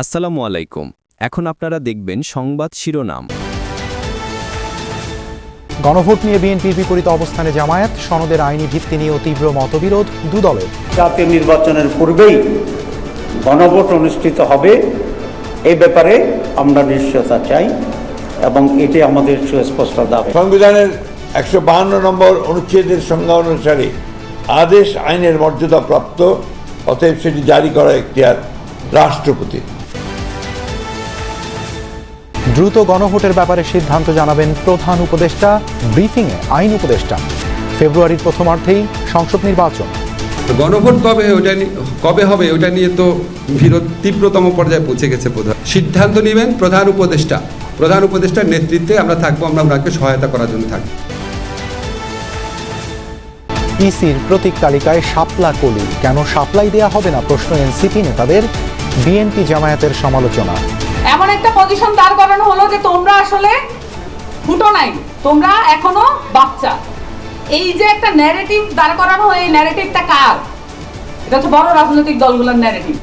আসসালামু আলাইকুম। এখন আপনারা দেখবেন সংবাদ শিরোনাম। গণভোট নিয়ে বিএনপির বিপরীত অবস্থানে জামায়াত, সনদের আইনি ভিত্তি নিয়েও তীব্র মতবিরোধ দু দলের। জাতীয় নির্বাচনের পূর্বেই গণভোট অনুষ্ঠিত হবে এই ব্যাপারে আমরা নিশ্চয়তা চাই এবং এটি আমাদের সুস্পষ্ট দাবি। সংবিধানের 152 নম্বর অনুচ্ছেদের সংজ্ঞা অনুসারে আদেশ আইনের মর্যাদা প্রাপ্ত, অতএব সেটি জারি করা এখতিয়ার রাষ্ট্রপতি। দ্রুত গণভোটের ব্যাপারে সিদ্ধান্ত জানাবেন প্রধান উপদেষ্টা। ব্রিফিংয়ে আইন উপদেষ্টা। ফেব্রুয়ারির প্রথমার্ধেই সংসদ নির্বাচন। গণভোট কবে হবে ওটা নিয়ে তো বিরোধ তীব্রতম পর্যায়ে পৌঁছে গেছে। সিদ্ধান্ত নেবেন প্রধান উপদেষ্টা। প্রধান উপদেষ্টার নেতৃত্বে আমরা থাকবো, আমরা ওনাকে সহায়তা করার জন্য থাকবো। ইসির প্রতীক তালিকায় শাপলা কলি, কেন সাপ্লাই দেয়া হবে না প্রশ্ন এনসিপি নেতাদের। বিএনপি জামায়াতের সমালোচনা। এমন একটা পজিশন দাঁড় করানো হলো যে তোমরা আসলে ফুটো নাই, তোমরা এখনো বাচ্চা। এই যে একটা ন্যারেটিভ দাঁড় করানো হয়, এই ন্যারেটিভটা কার? এটা হচ্ছে বড় রাজনৈতিক দলগুলোর ন্যারেটিভ।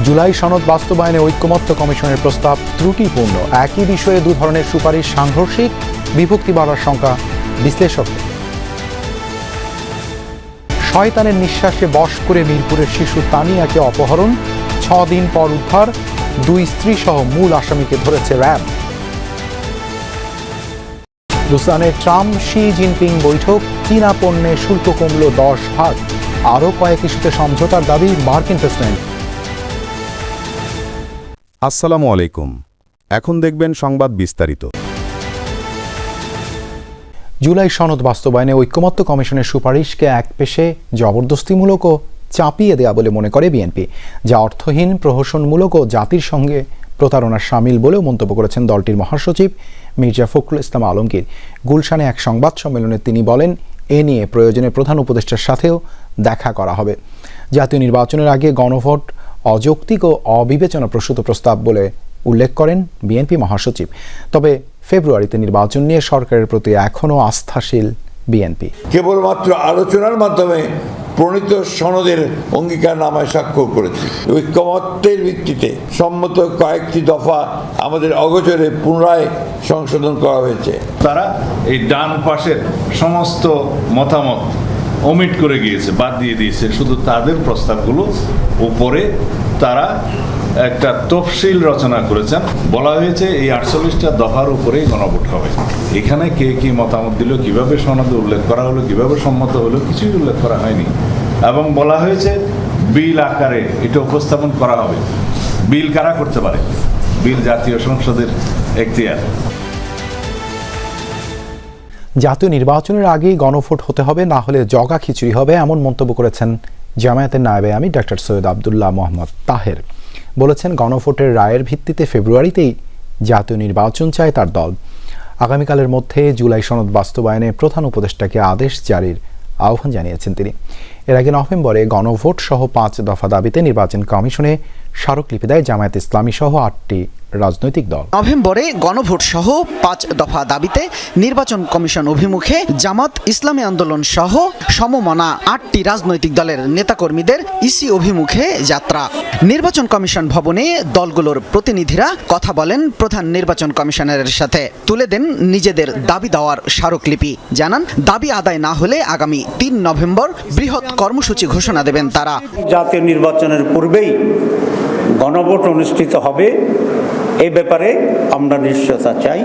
জুলাই সনদ বাস্তবায়নে ঐক্যমত্য কমিশনের প্রস্তাব ত্রুটিপূর্ণ। একই বিষয়ে দু ধরনের সুপারিশ সাংঘর্ষিক, বিভক্তি বাড়ার শঙ্কা বিশ্লেষকদের। শয়তানের নিঃশ্বাসে বশ করে মিরপুরের শিশু তানিয়াকে অপহরণ, 6 দিন পর উদ্ধার। 2 স্ত্রী সহ মূল আসামিকে ধরেছে র্যাব। বুসানে ট্রাম্প শি জিনপিং বৈঠক, চীনা পণ্যে শুল্ক কমল 10 ভাগ। আরও কয়েক ইস্যুতে সমঝোতার দাবি মার্কিন প্রেসিডেন্ট। আসসালামু আলাইকুম। এখন দেখবেন সংবাদ বিস্তারিত। জুলাই সনদ বাস্তবায়নে ঐক্যমত্য কমিশনের সুপারিশকে একপেশে জবরদস্তিমূলক ও চাপিয়ে দেয়া বলে মনে করে বিএনপি, যা অর্থহীন, প্রহসনমূলক ও জাতির সঙ্গে প্রতারণার শামিল বলেও মন্তব্য করেছেন দলটির মহাসচিব মির্জা ফখরুল ইসলাম আলমগীর। গুলশানে এক সংবাদ সম্মেলনে তিনি বলেন, এ নিয়ে প্রয়োজনে প্রধান উপদেষ্টার সাথেও দেখা করা হবে। জাতীয় নির্বাচনের আগে গণভোট অযৌক্তিক ও অবিবেচনাপ্রসূত প্রস্তাব বলে উল্লেখ করেন বিএনপি মহাসচিব। তবে ফেব্রুয়ারিতে নির্বাচন নিয়ে সরকারের প্রতি এখনও আস্থাশীল বিএনপি। কেবলমাত্র আলোচনার মাধ্যমে প্রণীত সনদের অঙ্গীকারনামায় স্বাক্ষর করেছি। ঐক্যমত্যের ভিত্তিতে সম্মত কয়েকটি দফা আমাদের অগোচরে পুনরায় সংশোধন করা হয়েছে। তারা এই ডান পাশের সমস্ত মতামত ওমিট করে গিয়েছে, বাদ দিয়ে দিয়েছে। শুধু তাদের প্রস্তাবগুলো উপরে তারা একটা তফসিল রচনা করেছেন। বলা হয়েছে এই 48টা দফার উপরেই গণভোট হবে। এখানে কে কি মতামত দিল, কিভাবে সনদে উল্লেখ করা হলো, কিভাবে সম্মত হলো, কিছুই উল্লেখ করা হয়নি। এবং বলা হয়েছে বিল আকারে এটা উপস্থাপন করা হবে। বিল কারা করতে পারে? বিল জাতীয় সংসদের এখতিয়ার। জাতীয় নির্বাচনের আগেই গণভোট হতে হবে, না হলে জগা খিচুড়ি হবে, এমন মন্তব্য করেছেন জামায়াতের নায়েবে আমির ডক্টর সৈয়দ আবদুল্লাহ মোহাম্মদ তাহের। বলেছেন, গণভোটের রায়ের ভিত্তিতে ফেব্রুয়ারিতেই জাতীয় নির্বাচন চায় তার দল। আগামীকালের মধ্যে জুলাই সনদ বাস্তবায়নে প্রধান উপদেষ্টাকে আদেশ জারির আহ্বান জানিয়েছেন তিনি। এর আগে নভেম্বরে গণভোট সহ 5 দফা দাবিতে নির্বাচন কমিশনে স্মারকলিপি দেয় জামায়াত ইসলামী সহ 8টি রাজনৈতিক দল। নভেম্বরে গণভোট সহ 5 দফা দাবিতে নির্বাচন কমিশন অভিমুখে জামাত ইসলামী আন্দোলন সহ সমমনা 8টি রাজনৈতিক দলের নেতাকর্মীদের ইসি অভিমুখে যাত্রা। নির্বাচন কমিশন ভবনে দলগুলোর প্রতিনিধিরা কথা বলেন প্রধান নির্বাচন কমিশনারের সাথে, তুলে দেন নিজেদের দাবি দেওয়ার স্মারকলিপি। জানান, দাবি আদায় না হলে আগামী 3 নভেম্বর বৃহৎ কর্মসূচি ঘোষণা দেবেন তারা। জাতীয় নির্বাচনের পূর্বেই গণভোট অনুষ্ঠিত হবে এই ব্যাপারে আমরা নিশ্চয়তা চাই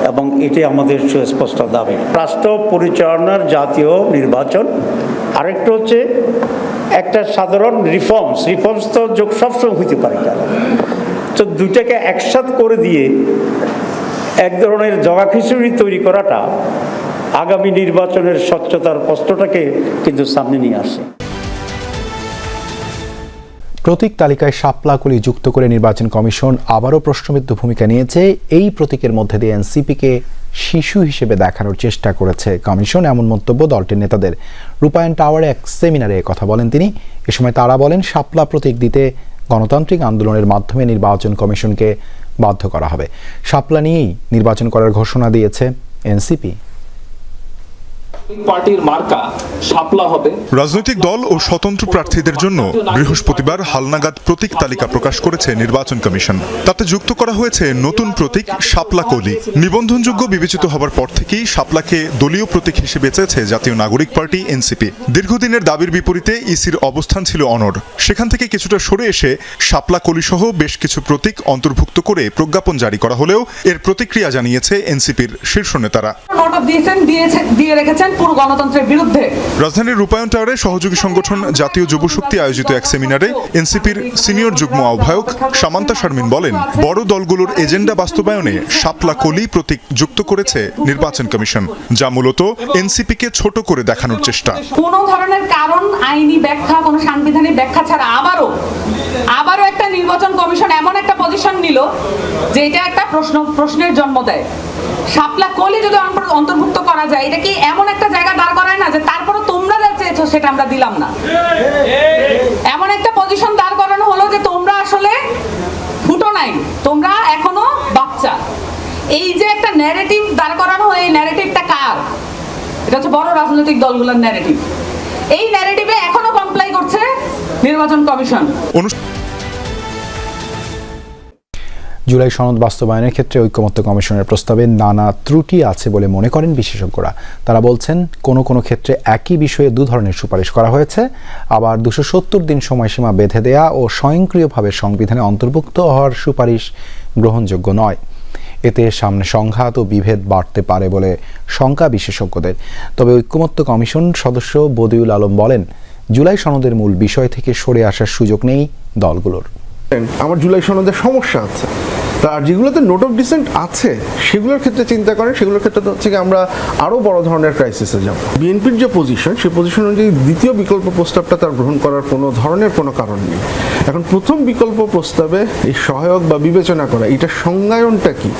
এবং এটি আমাদের সুস্পষ্ট দাবি। রাষ্ট্র পরিচালনার জাতীয় নির্বাচন, আরেকটা হচ্ছে একটা সাধারণ রিফর্মস তো যোগ সবসময় হইতে পারে কেন, তো দুইটাকে একসাথ করে দিয়ে এক ধরনের জগা খিচুড়ি তৈরি করাটা আগামী নির্বাচনের স্বচ্ছতার প্রশ্নটাকে কিন্তু সামনে নিয়ে আসে। প্রতীক তালিকায় শাপলাকলি যুক্ত করে নির্বাচন কমিশন আবারও প্রশ্নবিদ্ধ ভূমিকা নিয়েছে। এই প্রতীকের মধ্যে দিয়ে এনসিপিকে শিশু হিসেবে দেখানোর চেষ্টা করেছে কমিশন, এমন মন্তব্য দলটির নেতাদের। রূপায়ণ টাওয়ারে এক সেমিনারে কথা বলেন তিনি। এ সময় তারা বলেন, শাপলা প্রতীক দিতে গণতান্ত্রিক আন্দোলনের মাধ্যমে নির্বাচন কমিশনকে বাধ্য করা হবে। শাপলা নিয়েই নির্বাচন করার ঘোষণা দিয়েছে এনসিপি। পার্টির মার্কা শাপলা হবে। রাজনৈতিক দল ও স্বতন্ত্র প্রার্থীদের জন্য বৃহস্পতিবার হালনাগাদ প্রতীক তালিকা প্রকাশ করেছে নির্বাচন কমিশন। তাতে যুক্ত করা হয়েছে নতুন প্রতীক শাপলা কলি। নিবন্ধনযোগ্য বিবেচিত হবার পর থেকেই শাপলাকে দলীয় প্রতীক হিসেবে চেয়েছে জাতীয় নাগরিক পার্টি এনসিপি। দীর্ঘদিনের দাবির বিপরীতে ইসির অবস্থান ছিল অনড়। সেখান থেকে কিছুটা সরে এসে শাপলা কলি সহ বেশ কিছু প্রতীক অন্তর্ভুক্ত করে প্রজ্ঞাপন জারি করা হলেও এর প্রতিক্রিয়া জানিয়েছে এনসিপির শীর্ষ নেতারা। দিয়ে রেখেছেন পুরো গণতন্ত্রের বিরুদ্ধে। রাজধানীর রূপায়ণ টাওয়ারে সহযোগী সংগঠন জাতীয় যুব শক্তি আয়োজিত এক সেমিনারে এনসিপির সিনিয়র যুগ্ম আহ্বায়ক সামান্তা শারমিন বলেন, বড় দলগুলোর এজেন্ডা বাস্তবায়নে শাপলা কলি প্রতীক যুক্ত করেছে নির্বাচন কমিশন, যা মূলত এনসিপিকে ছোট করে দেখানোর চেষ্টা। কোনো ধরনের কারণ, আইনি ব্যাখ্যা, কোনো সাংবিধানিক ব্যাখ্যা ছাড়া আবারও একটা নির্বাচন কমিশন এমন একটা পজিশন নিল যে এটা একটা প্রশ্নের জন্ম দেয়। শাপলা কলি যদি অন্তর্ভুক্ত করা যায়, এটা কি এমন একটা জায়গা দাঁড় করায় না যে তারপরে তোমরা যা চেয়েছো সেটা আমরা দিলাম না? এমন একটা পজিশন দাঁড় করানো হলো যে তোমরা আসলে ফুটো নাই, তোমরা এখনো বাচ্চা। এই যে একটা ন্যারেটিভ দাঁড় করানো হয়, এই ন্যারেটিভটা কার? এটা হচ্ছে বড় রাজনৈতিক দলগুলোর ন্যারেটিভ। এই ন্যারেটিভে এখনো কমপ্লাই করছে নির্বাচন কমিশন। জুলাই সনদ বাস্তবায়নের ক্ষেত্রে ঐকমত্য কমিশনের প্রস্তাবে নানা ত্রুটি আছে বলে মনে করেন বিশেষজ্ঞরা। তারা বলছেন, কোনো ক্ষেত্রে একই বিষয়ে দু ধরনের সুপারিশ করা হয়েছে, আবার 270 দিন সময়সীমা বেঁধে দেয়া ও স্বয়ংক্রিয়ভাবে সংবিধানে অন্তর্ভুক্ত হওয়ার সুপারিশ গ্রহণযোগ্য নয়। এতে সামনে সংঘাত ও বিভেদ বাড়তে পারে বলে শঙ্কা বিশেষজ্ঞদের। তবে ঐকমত্য কমিশন সদস্য বদিউল আলম বলেন, জুলাই সনদের মূল বিষয় থেকে সরে আসার সুযোগ নেই দলগুলোর। আমার জুলাই সনদের সমস্যা আছে, তার যেগুলোতে নোট অফ ডিসেন্ট আছে সেগুলোর ক্ষেত্রে চিন্তা করেন, সেগুলোর ক্ষেত্রে হচ্ছে কি আমরা আরও বড় ধরনের ক্রাইসিসে যাব। বিএনপির যে পজিশন, সেই পজিশন অনুযায়ী দ্বিতীয় বিকল্প প্রস্তাবটা তার গ্রহণ করার কোনো ধরনের কোনো কারণ নেই। এখন প্রথম বিকল্প প্রস্তাবে এই সহায়ক বা বিবেচনা করা, এটা সংজ্ঞায়নটা কি,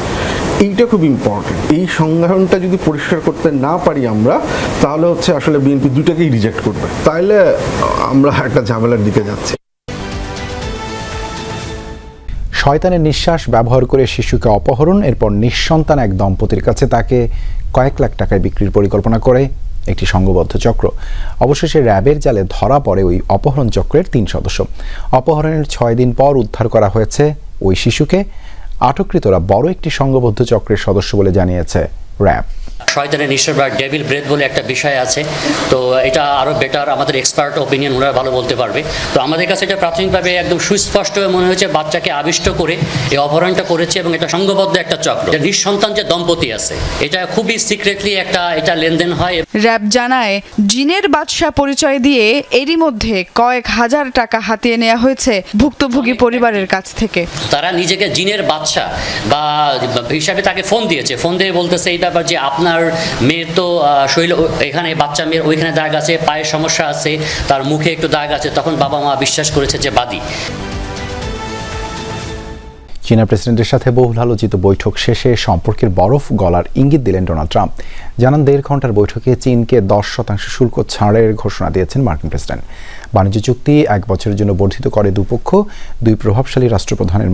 এইটা খুব ইম্পর্টেন্ট। এই সংজ্ঞায়নটা যদি পরিষ্কার করতে না পারি আমরা, তাহলে হচ্ছে আসলে বিএনপি দুটাকেই রিজেক্ট করবে, তাইলে আমরা একটা ঝামেলার দিকে যাচ্ছি। শয়তানের নিঃশ্বাস ব্যবহার করে শিশুকে অপহরণ, এরপর নিঃসন্তান এক দম্পতির কাছে তাকে কয়েক লাখ টাকায় বিক্রির পরিকল্পনা করে একটি সংঘবদ্ধ চক্র। অবশেষে র্যাবের জালে ধরা পড়ে ওই অপহরণ চক্রের 3 সদস্য। অপহরণের 6 দিন পর উদ্ধার করা হয়েছে ওই শিশুকে। আটককৃতরা বড় একটি সংঘবদ্ধ চক্রের সদস্য বলে জানিয়েছে র্যাব। শয়তানের নিঃশ্বাস বা ডেভিল ব্রেথ বলে একটা বিষয় আছে, তো এটা আরও বেটার, আমাদের এক্সপার্ট ওপিনিয়ন ওরা ভালো বলতে পারবে। তো আমাদের কাছে এটা প্রাথমিকভাবে একদম সুস্পষ্ট মনে হয়েছে, বাচ্চাকে আবিষ্ট করে এই অপহরণটা করেছে এবং এটা সংঘবদ্ধ একটা চক্র। নিঃসন্তান যে দম্পতি আছে, এটা খুবই সিক্রেটলি এটা লেনদেন হয়। র্যাব জানায়, জিনের বাদশা পরিচয় দিয়ে এরই মধ্যে কয়েক হাজার টাকা হাতিয়ে নেওয়া হয়েছে ভুক্তভোগী পরিবারের কাছ থেকে। তারা নিজেকে জিনের বাদশা বা হিসাবে তাকে ফোন দিয়েছে, ফোন দিয়ে বলতেছে এই ব্যাপার যে আপনার মেয়ের তো শরীর, এখানে বাচ্চা মেয়ের ওইখানে দাগ আছে, পায়ের সমস্যা আছে, তার মুখে একটু দাগ আছে। তখন বাবা মা বিশ্বাস করেছে যে বাদী। চীনা প্রেসিডেন্টের সাথে বহুল আলোচিত বৈঠক শেষে সম্পর্কের বরফ গলার ইঙ্গিত দিলেন ডোনাল্ড ট্রাম্প। জানান, 1.5 ঘন্টার বৈঠকে চীনকে 10% শুল্ক ছাড়ের ঘোষণা দিয়েছেন মার্কিন প্রেসিডেন্ট। বাণিজ্য চুক্তি 1 বছরের জন্য বর্ধিত করে দুপক্ষ। 2 প্রভাবশালী রাষ্ট্রপ্রধানের